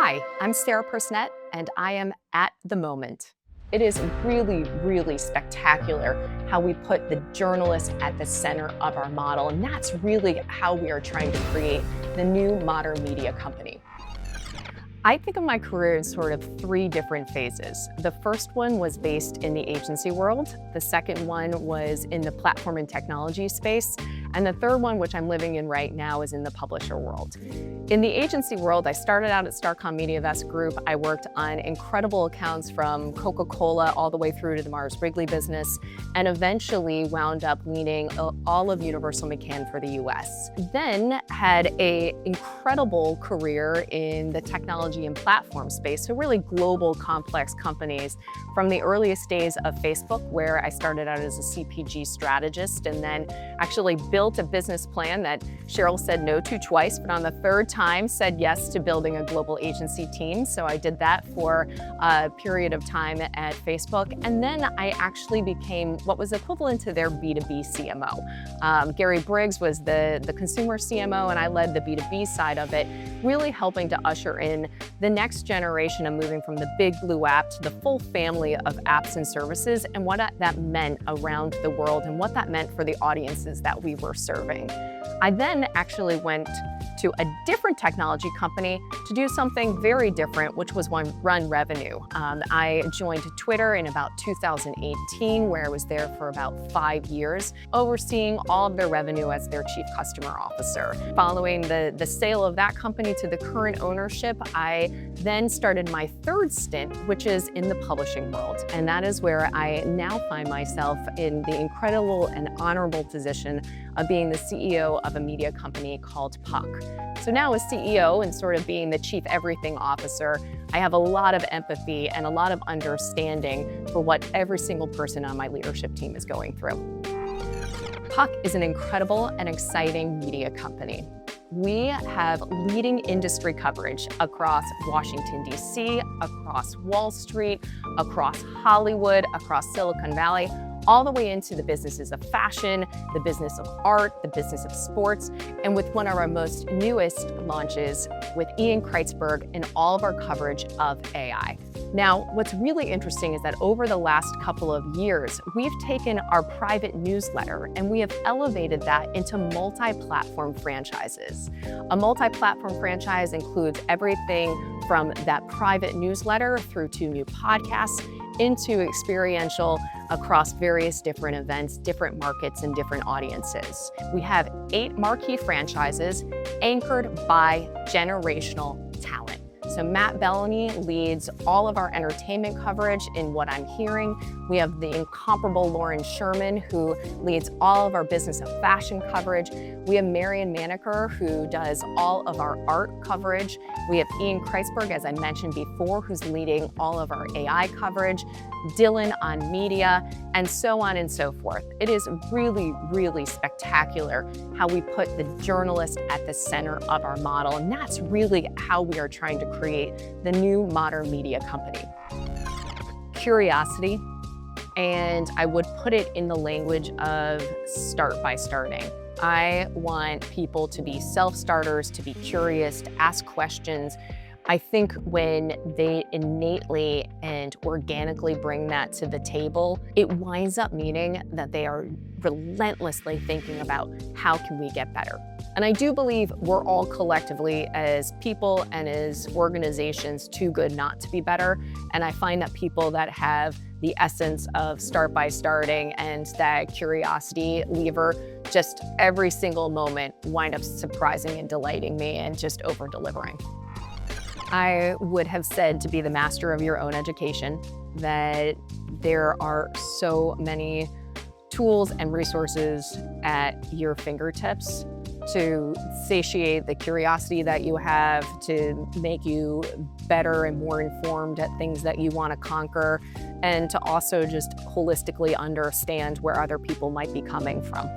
Hi, I'm Sarah Personette, and I am at the moment. It is really, really spectacular how we put the journalist at the center of our model, and that's really how we are trying to create the new modern media company. I think of my career in sort of three different phases. The first one was based in the agency world. The second one was in the platform and technology space. And the third one, which I'm living in right now, is in the publisher world. In the agency world, I started out at Starcom MediaVest Group. I worked on incredible accounts from Coca-Cola all the way through to the Mars Wrigley business, and eventually wound up leading all of Universal McCann for the US. Then had an incredible career in the technology and platform space, so really global, complex companies from the earliest days of Facebook, where I started out as a CPG strategist and then actually built a business plan that Cheryl said no to twice, but on the third time said yes to building a global agency team. So I did that for a period of time at Facebook. And then I actually became what was equivalent to their B2B CMO. Gary Briggs was the consumer CMO, and I led the B2B side of it, really helping to usher in the next generation of moving from the big blue app to the full family of apps and services, and what that meant around the world and what that meant for the audiences that we were serving. I then actually went to a different technology company to do something very different, which was run revenue. I joined Twitter in about 2018, where I was there for about 5 years, overseeing all of their revenue as their chief customer officer. Following the sale of that company to the current ownership, I then started my third stint, which is in the publishing world. And that is where I now find myself in the incredible and honorable position of being the CEO of a media company called Puck. So now as CEO and sort of being the chief everything officer, I have a lot of empathy and a lot of understanding for what every single person on my leadership team is going through. Puck is an incredible and exciting media company. We have leading industry coverage across Washington, D.C., across Wall Street, across Hollywood, across Silicon Valley, all the way into the businesses of fashion, the business of art, the business of sports, and with one of our most newest launches with Ian Kreitzberg in all of our coverage of AI. Now, what's really interesting is that over the last couple of years, we've taken our private newsletter and we have elevated that into multi-platform franchises. A multi-platform franchise includes everything from that private newsletter through to new podcasts, into experiential across various different events, different markets, and different audiences. We have 8 marquee franchises anchored by generational talent. So Matt Bellany leads all of our entertainment coverage in What I'm Hearing. We have the incomparable Lauren Sherman, who leads all of our business of fashion coverage. We have Marian Maneker, who does all of our art coverage. We have Ian Kreitzberg, as I mentioned before, who's leading all of our AI coverage, Dylan on media, and so on and so forth. It is really, really spectacular how we put the journalist at the center of our model, and that's really how we are trying to create the new modern media company. Curiosity, and I would put it in the language of start by starting. I want people to be self-starters, to be curious, to ask questions. I think when they innately and organically bring that to the table, it winds up meaning that they are relentlessly thinking about how can we get better. And I do believe we're all collectively, as people and as organizations, too good not to be better. And I find that people that have the essence of start by starting and that curiosity lever, just every single moment wind up surprising and delighting me and just over delivering. I would have said to be the master of your own education, that there are so many tools and resources at your fingertips to satiate the curiosity that you have, to make you better and more informed at things that you want to conquer, and to also just holistically understand where other people might be coming from.